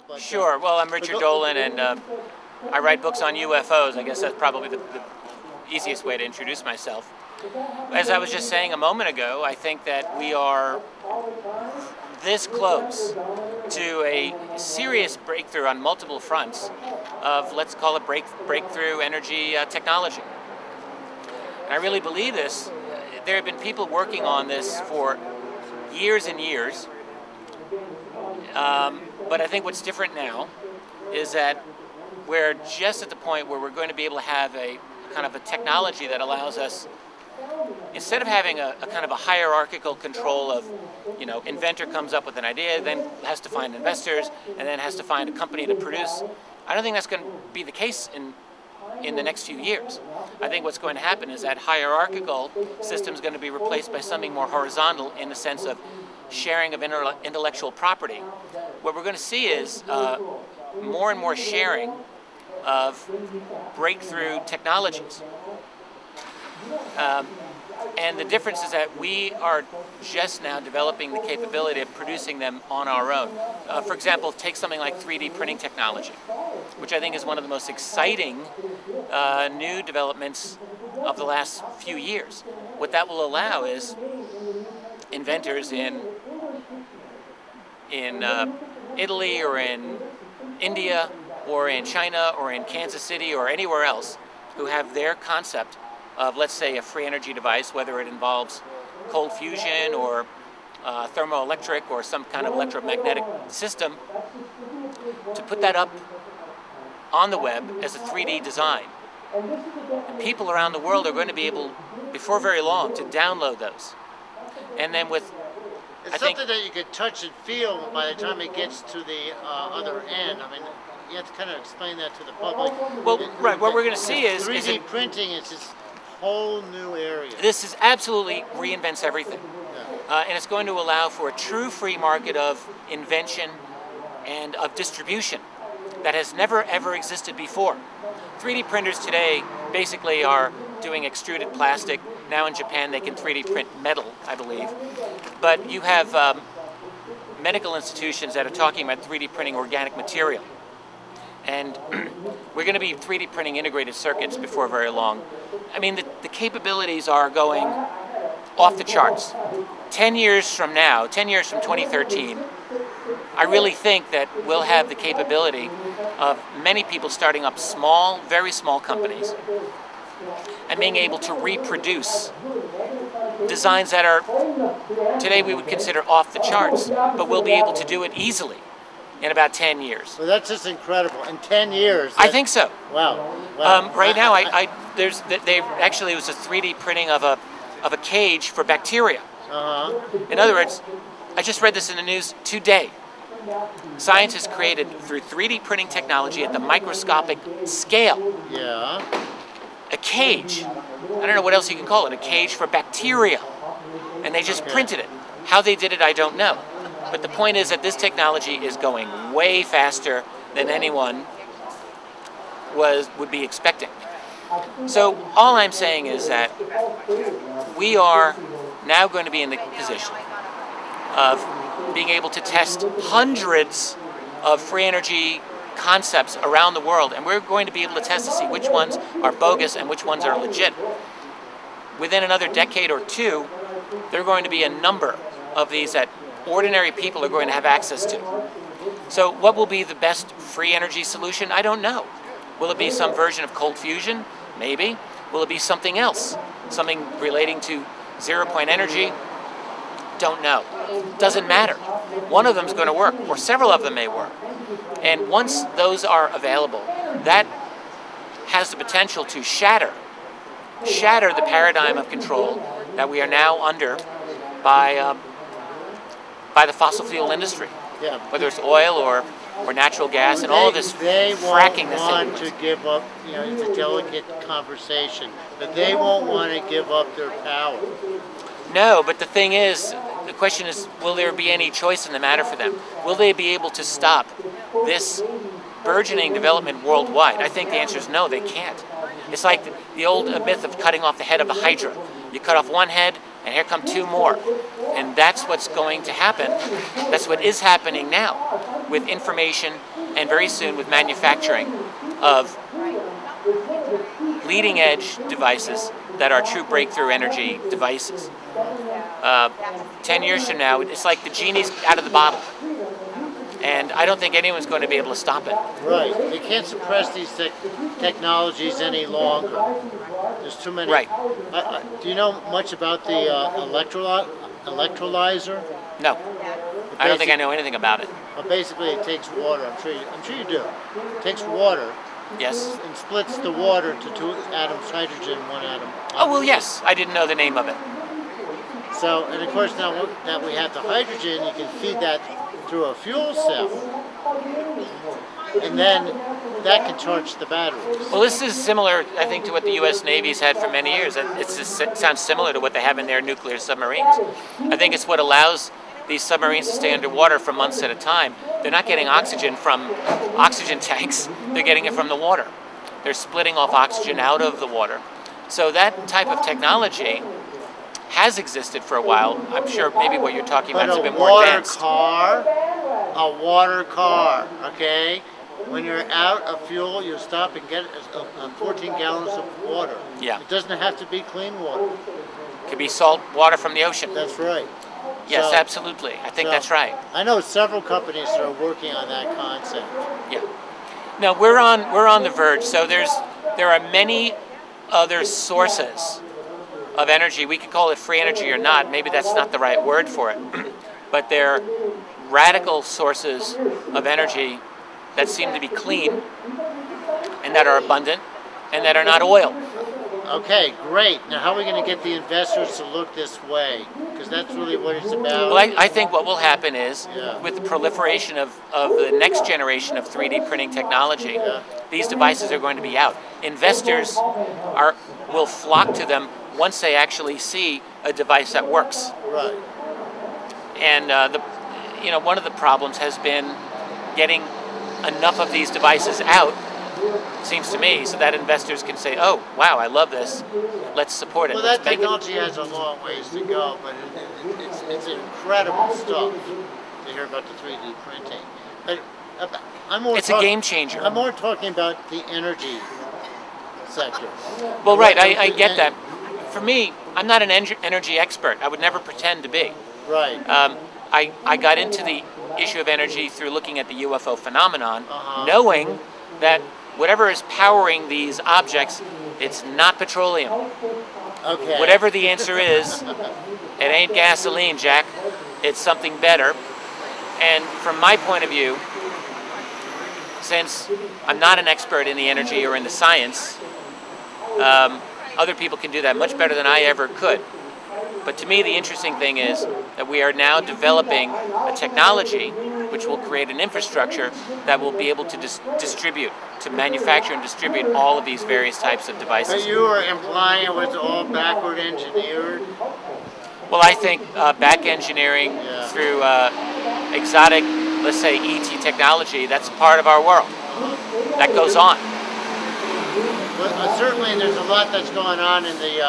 But, Sure. Well, I'm Richard Dolan, and I write books on UFOs. I guess that's probably the easiest way to introduce myself. As I was just saying a moment ago, I think that we are this close to a serious breakthrough on multiple fronts of, let's call it breakthrough energy technology. And I really believe this. There have been people working on this for years and years. But I think what's different now is that we're just at the point where we're going to be able to have a kind of a technology that allows us, instead of having a kind of a hierarchical control of, inventor comes up with an idea, then has to find investors, and then has to find a company to produce. I don't think that's going to be the case in the next few years. I think what's going to happen is that hierarchical system is going to be replaced by something more horizontal in the sense of sharing of intellectual property. What we're going to see is more and more sharing of breakthrough technologies. And the difference is that we are just now developing the capability of producing them on our own. For example, take something like 3D printing technology, which I think is one of the most exciting new developments of the last few years. What that will allow is inventors in Italy or in India or in China or in Kansas City or anywhere else who have their concept of, let's say, a free energy device, whether it involves cold fusion or thermoelectric or some kind of electromagnetic system, to put that up on the web as a 3D design. And people around the world are going to be able, before very long, to download those. And then with, it's something that you could touch and feel by the time it gets to the other end. I mean, you have to kind of explain that to the public. Well, right. What we're going to see is 3D printing is this whole new area. This is absolutely reinvents everything, and it's going to allow for a true free market of invention and of distribution that has never ever existed before. 3D printers today basically are doing extruded plastic. Now in Japan they can 3D print metal, I believe. But you have medical institutions that are talking about 3D printing organic material. And we're going to be 3D printing integrated circuits before very long. I mean, the capabilities are going off the charts. 10 years from now, 10 years from 2013, I really think that we'll have the capability of many people starting up small, very small companies and being able to reproduce designs that are, today we would consider off the charts, but we'll be able to do it easily in about 10 years. Well, that's just incredible. In 10 years. I think so. Wow. Right now, they actually, it was a 3D printing of a cage for bacteria. In other words, I just read this in the news today. Scientists created, through 3D printing technology at the microscopic scale, a cage. I don't know what else you can call it, a cage for bacteria. And they just printed it. How they did it, I don't know. But the point is that this technology is going way faster than anyone would be expecting. So all I'm saying is that we are now going to be in the position of being able to test hundreds of free energy concepts around the world, and we're going to be able to test to see which ones are bogus and which ones are legit. Within another decade or two, there are going to be a number of these that ordinary people are going to have access to. So what will be the best free energy solution? I don't know. Will it be some version of cold fusion? Maybe. Will it be something else? Something relating to zero-point energy? Don't know. Doesn't matter. One of them is going to work, or several of them may work. And once those are available, that has the potential to shatter the paradigm of control that we are now under by the fossil fuel industry, whether it's oil or natural gas and all of this fracking. They won't want to give up, it's a delicate conversation, but they won't want to give up their power. No, but the thing is, the question is, will there be any choice in the matter for them? Will they be able to stop this burgeoning development worldwide? I think the answer is no, they can't. It's like the old myth of cutting off the head of a hydra. You cut off one head, and here come two more. And that's what's going to happen. That's what is happening now. with information and very soon with manufacturing of leading edge devices that are true breakthrough energy devices. 10 years from now, it's like the genie's out of the bottle. And I don't think anyone's going to be able to stop it. Right. They can't suppress these technologies any longer. There's too many. Right. Do you know much about the electrolyzer? No. I don't think I know anything about it. Well, basically, it takes water. I'm sure you do. It takes water. Yes. And splits the water to 2 atoms hydrogen, 1 atom oxygen. Oh, well, yes. I didn't know the name of it. So, and of course, now that we have the hydrogen, you can feed that through a fuel cell. And then that can charge the batteries. Well, this is similar, I think, to what the U.S. Navy's had for many years. It sounds similar to what they have in their nuclear submarines. I think it's what allows these submarines to stay underwater for months at a time. They're not getting oxygen from oxygen tanks. They're getting it from the water. They're splitting off oxygen out of the water. So that type of technology has existed for a while. I'm sure maybe what you're talking about is a bit more advanced. A water car, okay? When you're out of fuel, you stop and get 14 gallons of water. Yeah. It doesn't have to be clean water. It could be salt water from the ocean. That's right. Yes, So, absolutely. I think that's right. I know several companies that are working on that concept. Yeah. No, we're on the verge. So there are many other sources of energy. We could call it free energy or not. Maybe that's not the right word for it. But they're radical sources of energy that seem to be clean and that are abundant and that are not oil. Okay, great. Now how are we going to get the investors to look this way? Because that's really what it's about. Well, I think what will happen is, Yeah. with the proliferation of the next generation of 3D printing technology, Yeah. these devices are going to be out. Investors will flock to them once they actually see a device that works. Right. And one of the problems has been getting enough of these devices out, seems to me, so that investors can say, oh, wow, I love this, let's support it. Well, let's that technology has a long ways to go, but it's incredible stuff to hear about the 3D printing. But it's a game changer. I'm more talking about the energy sector. Well, right, I get that. For me, I'm not an energy expert. I would never pretend to be. Right. I got into the issue of energy through looking at the UFO phenomenon, knowing that whatever is powering these objects, it's not petroleum. Okay. Whatever the answer is, it ain't gasoline, Jack. It's something better. And from my point of view, since I'm not an expert in the energy or in the science, other people can do that much better than I ever could. But to me, the interesting thing is that we are now developing a technology which will create an infrastructure that will be able to distribute, to manufacture and distribute all of these various types of devices. So you were implying it was all backward engineered? Well, I think back engineering through exotic, let's say, ET technology, that's part of our world. That goes on. Well, certainly there's a lot that's going on in the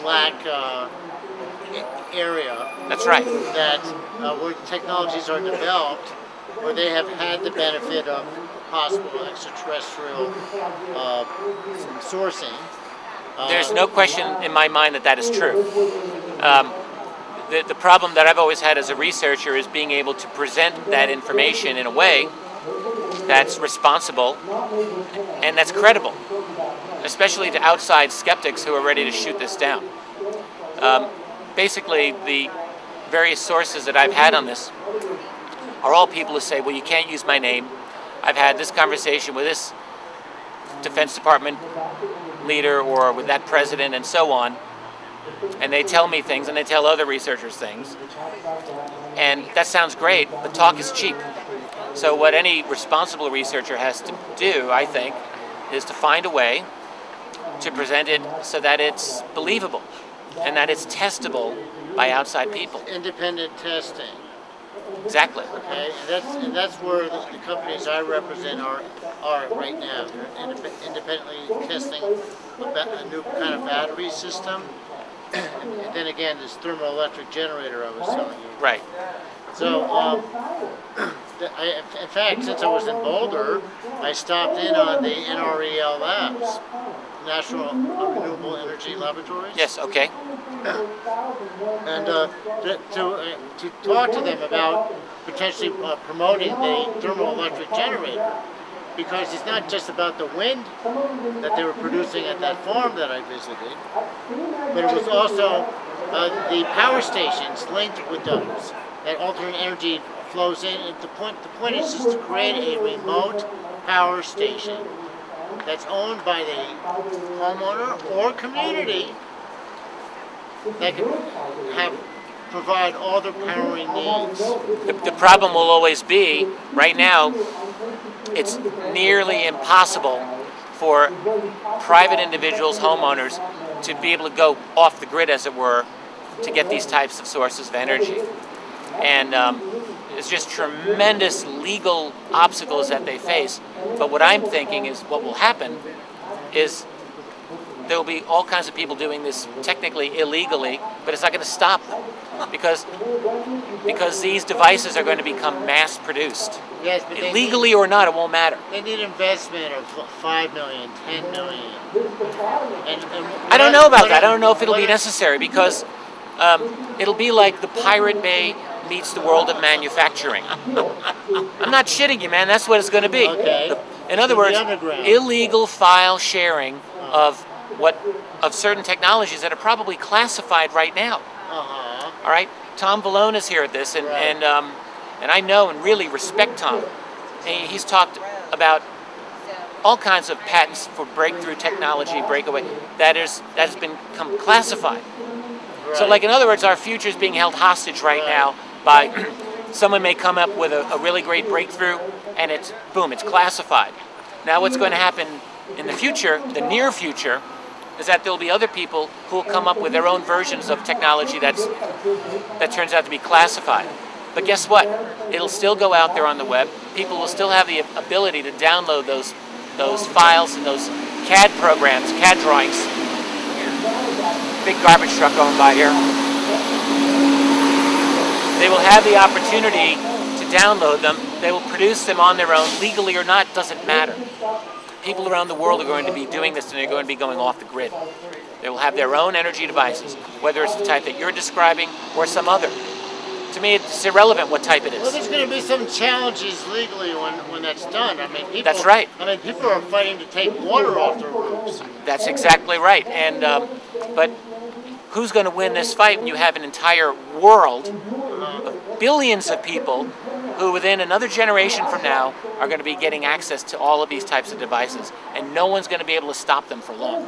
black area. That's right. That where technologies are developed, where they have had the benefit of possible extraterrestrial sourcing. There's no question in my mind that that is true. The problem that I've always had as a researcher is being able to present that information in a way that's responsible and that's credible, especially to outside skeptics who are ready to shoot this down. Basically, the various sources that I've had on this are all people who say, well, you can't use my name. I've had this conversation with this Defense Department leader or with that president and so on, and they tell me things and they tell other researchers things. And that sounds great, but talk is cheap. So what any responsible researcher has to do, I think, is to find a way to present it so that it's believable and that it's testable by outside people. Independent testing. Exactly. Okay, and that's where the companies I represent are right now. They're independently testing a new kind of battery system and then again, this thermoelectric generator I was telling you. Right. So, in fact, since I was in Boulder, I stopped in on the NREL Labs, National Renewable Energy Laboratories. Yes. Okay. And to talk to them about potentially promoting the thermoelectric generator, because it's not just about the wind that they were producing at that farm that I visited, but it was also the power stations linked with those. That alternate energy flows in. And the point is just to create a remote power station that's owned by the homeowner or community that can provide all their powering needs. The problem will always be, right now, it's nearly impossible for private individuals, homeowners, to be able to go off the grid, as it were, to get these types of sources of energy. And it's just tremendous legal obstacles that they face. But what I'm thinking is what will happen is there will be all kinds of people doing this technically illegally, but it's not going to stop them because these devices are going to become mass produced. Yes, but illegally or not, it won't matter. They need investment of $5 million, $10 million. I don't know about that. I don't know if it'll be necessary because it'll be like the Pirate Bay meets the world of manufacturing. I'm not shitting you, man. That's what it's going to be. Okay. In other words, illegal file sharing of certain technologies that are probably classified right now. All right. Tom Vallone is here at this, and I know and really respect Tom. And he's talked about all kinds of patents for breakthrough technology, breakaway that has become classified. Right. So, like in other words, our future is being held hostage right now by someone may come up with a really great breakthrough, and it's classified. Now, what's going to happen in the future, the near future, is that there'll be other people who will come up with their own versions of technology that turns out to be classified. But guess what? It'll still go out there on the web. People will still have the ability to download those files and those CAD programs, CAD drawings. Big garbage truck going by here. They will have the opportunity to download them. They will produce them on their own, legally or not, doesn't matter. People around the world are going to be doing this, and they're going to be going off the grid. They will have their own energy devices, whether it's the type that you're describing or some other. To me, it's irrelevant what type it is. Well, there's going to be some challenges legally when that's done. I mean, people, that's right. I mean, people are fighting to take water off their roofs. That's exactly right. And but who's going to win this fight when you have an entire world of billions of people who within another generation from now are going to be getting access to all of these types of devices, and no one's going to be able to stop them for long.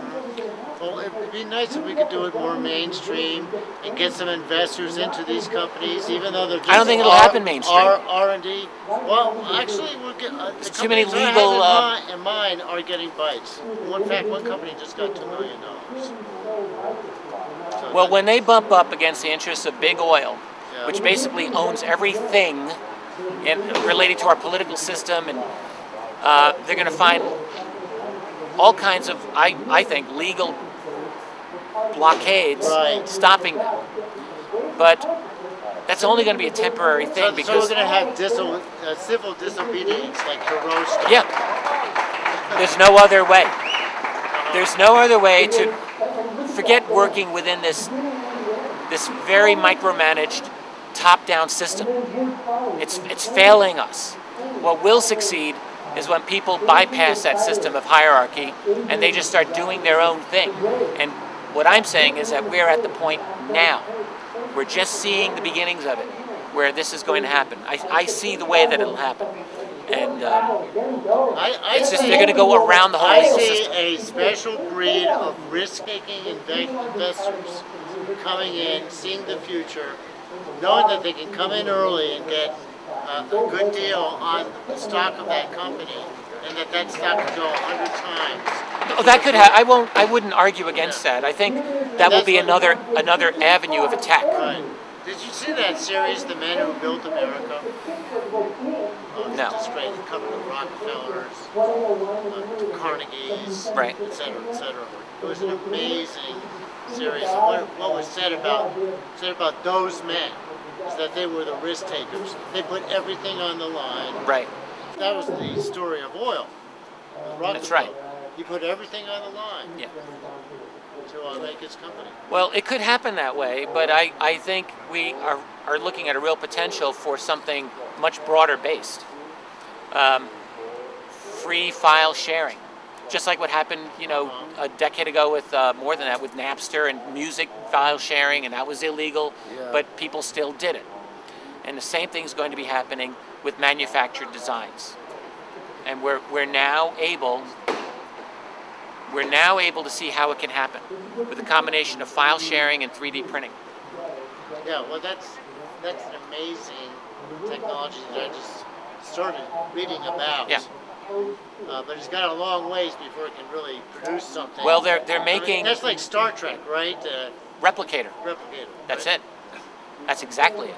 Well, it would be nice if we could do it more mainstream and get some investors into these companies, even though they're just I don't think it'll happen mainstream. R&D. Well, actually, we're getting the too many legal I have in mind are getting bites. In fact, one company just got $2 million. So well, when they bump up against the interests of big oil, which basically owns everything related to our political system, and they're going to find all kinds of, I think, legal blockades stopping them. But that's only going to be a temporary thing. So we're going to have civil disobedience, like Hiroshima. Yeah. There's no other way. There's no other way to forget working within this very micromanaged, top-down system. It's failing us. What will succeed is when people bypass that system of hierarchy and they just start doing their own thing. And what I'm saying is that we're at the point now. We're just seeing the beginnings of it, where this is going to happen. I see the way that it'll happen. And they're going to go around the whole legal system. I see a special breed of risk-taking investors coming in, seeing the future, knowing that they can come in early and get a good deal on the stock of that company, and that stock could go 100 times. Oh, that could have. I wouldn't argue against that. I think that will be another avenue of attack. Right. Did you see that series, The Men Who Built America? No. Just great. It covered the Rockefellers, Carnegies, right, et cetera, et cetera. It was an amazing series, and what was said about those men is that they were the risk takers. They put everything on the line. Right. That was the story of oil. That's right. He put everything on the line. Yeah. To make his company. Well, it could happen that way, but I think we are looking at a real potential for something much broader based. Free file sharing. Just like what happened, a decade ago with, more than that, with Napster and music file sharing, and that was illegal, but people still did it. And the same thing is going to be happening with manufactured designs. And we're now able to see how it can happen with a combination of file sharing and 3D printing. Yeah, well, that's an amazing technology that I just started reading about. Yeah. But it's got a long ways before it can really produce something. Well, they're making... that's like Star Trek, right? Replicator. Replicator. That's it. That's exactly it.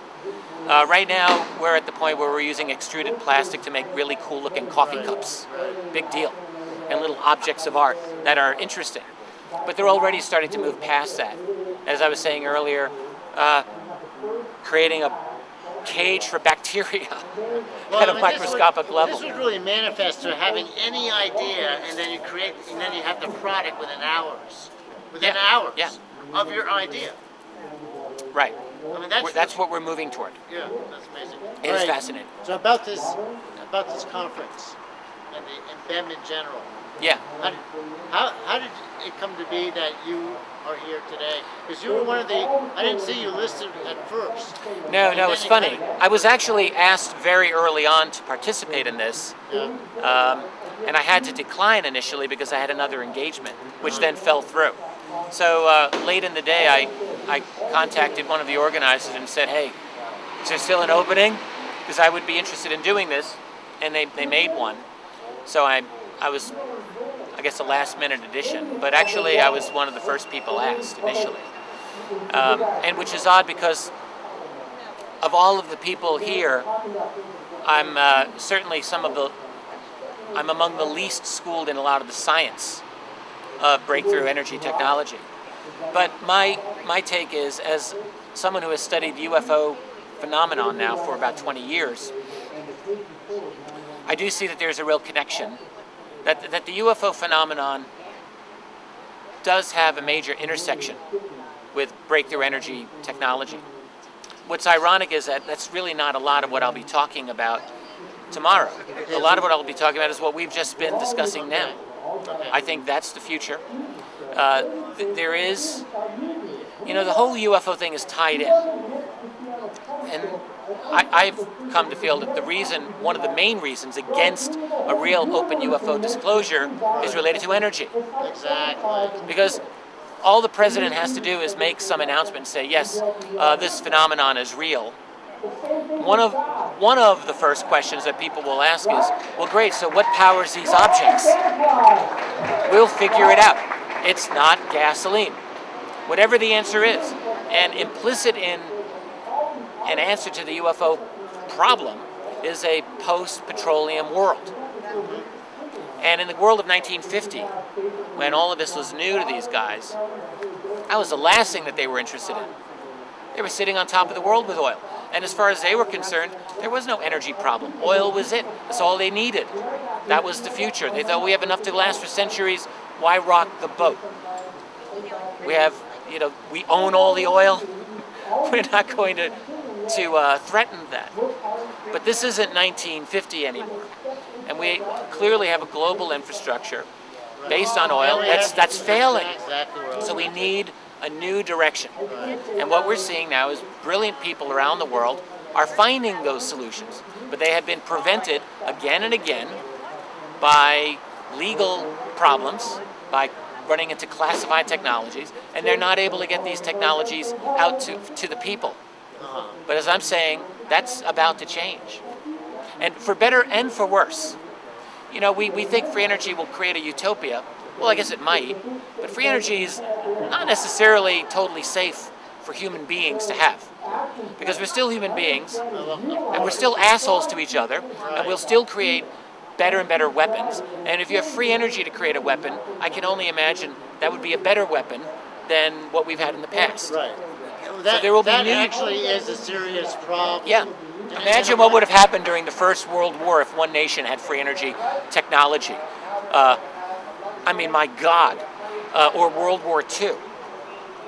Right now, we're at the point where we're using extruded plastic to make really cool-looking coffee cups. Big deal. And little objects of art that are interesting. But they're already starting to move past that. As I was saying earlier, creating a cage for bacteria at a microscopic level. This would really manifest to having any idea, and then you have the product within hours. Within hours of your idea. Right. I mean, that's what we're moving toward. Yeah, that's amazing. It is fascinating. So about this conference and BEM in general. Yeah. How did it come to be that you are here today? Because you were one of the, I didn't see you listed at first. No, it's funny. I was actually asked very early on to participate in this. Yeah. And I had to decline initially because I had another engagement, which then fell through. So late in the day, I contacted one of the organizers and said, hey, is there still an opening? Because I would be interested in doing this. And they made one. So I was, I guess, a last-minute addition. But actually, I was one of the first people asked initially. And which is odd because of all of the people here, I'm certainly I'm among the least schooled in a lot of the science of breakthrough energy technology. But my take is, as someone who has studied UFO phenomenon now for about 20 years, I do see that there's a real connection, that the UFO phenomenon does have a major intersection with breakthrough energy technology. What's ironic is that that's really not a lot of what I'll be talking about tomorrow. A lot of what I'll be talking about is what we've just been discussing now. I think that's the future. There is, the whole UFO thing is tied in. And I've come to feel that one of the main reasons against a real open UFO disclosure is related to energy. Exactly. Because all the president has to do is make some announcement and say, yes, this phenomenon is real. One of the first questions that people will ask is, well, great, so what powers these objects? We'll figure it out. It's not gasoline. Whatever the answer is. And implicit in an answer to the UFO problem is a post-petroleum world. And in the world of 1950, when all of this was new to these guys, that was the last thing that they were interested in. They were sitting on top of the world with oil. And as far as they were concerned, there was no energy problem. Oil was it. That's all they needed. That was the future. They thought, we have enough to last for centuries. Why rock the boat? We have, we own all the oil. We're not going to threaten that. But this isn't 1950 anymore. And we clearly have a global infrastructure based on oil that's failing. So we need a new direction. And what we're seeing now is brilliant people around the world are finding those solutions. But they have been prevented again and again by legal problems, by running into classified technologies, and they're not able to get these technologies out to the people. But as I'm saying, that's about to change. And for better and for worse. We think free energy will create a utopia. Well, I guess it might. But free energy is not necessarily totally safe for human beings to have. Because we're still human beings, and we're still assholes to each other, and we'll still create better and better weapons. And if you have free energy to create a weapon, I can only imagine that would be a better weapon than what we've had in the past. Right. So there will be that new... actually is a serious problem. Yeah. Imagine what would have happened during the First World War if one nation had free energy technology. I mean, my God. Or World War II.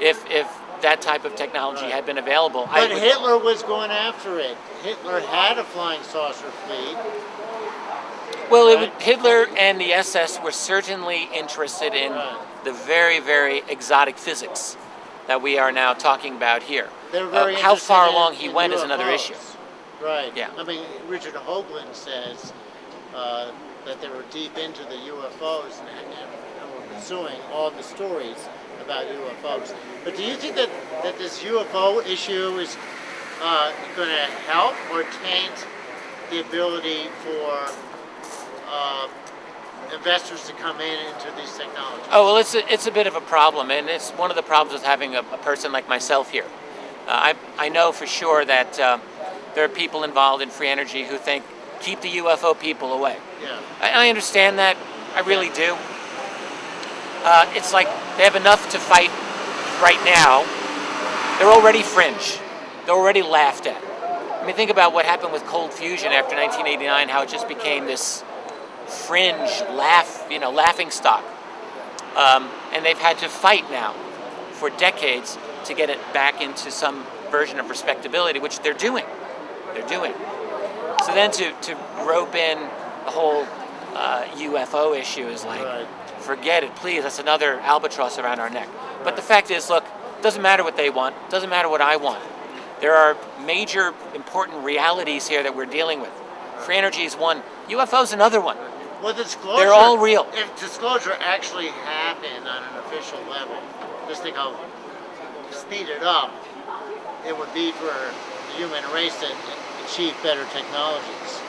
If that type of technology had been available. But Hitler was going after it. Hitler had a flying saucer fleet. Well, Hitler and the SS were certainly interested in the very, very exotic physics that we are now talking about here. They're very how far interested along he in went UFOs. is another issue. Right. Yeah. I mean, Richard Hoagland says that they were deep into the UFOs and were pursuing all the stories about UFOs. But do you think that this UFO issue is going to help or taint the ability for investors to come into these technologies? Oh, well, it's a bit of a problem, and it's one of the problems with having a person like myself here. I know for sure that there are people involved in free energy who think, keep the UFO people away. Yeah. I understand that. I really do. It's like they have enough to fight right now. They're already fringe. They're already laughed at. I mean, think about what happened with cold fusion after 1989, how it just became this fringe laughing stock. And they've had to fight now for decades to get it back into some version of respectability, which they're doing. They're doing. So then to rope in the whole UFO issue is like, forget it, please. That's another albatross around our neck. But the fact is, look, it doesn't matter what they want. It doesn't matter what I want. There are major, important realities here that we're dealing with. Free energy is one. UFO is another one. Well, disclosure, they're all real. If disclosure actually happened on an official level, just think how speeded up it would be for the human race to achieve better technologies.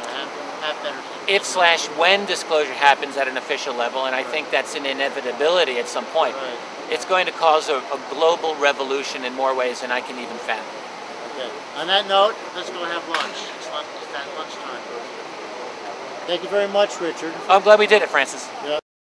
Have better technologies. When disclosure happens at an official level, and I think that's an inevitability at some point, it's going to cause a global revolution in more ways than I can even fathom. Okay. On that note, let's go have lunch. It's lunchtime. Thank you very much, Richard. I'm glad we did it, Francis. Yeah.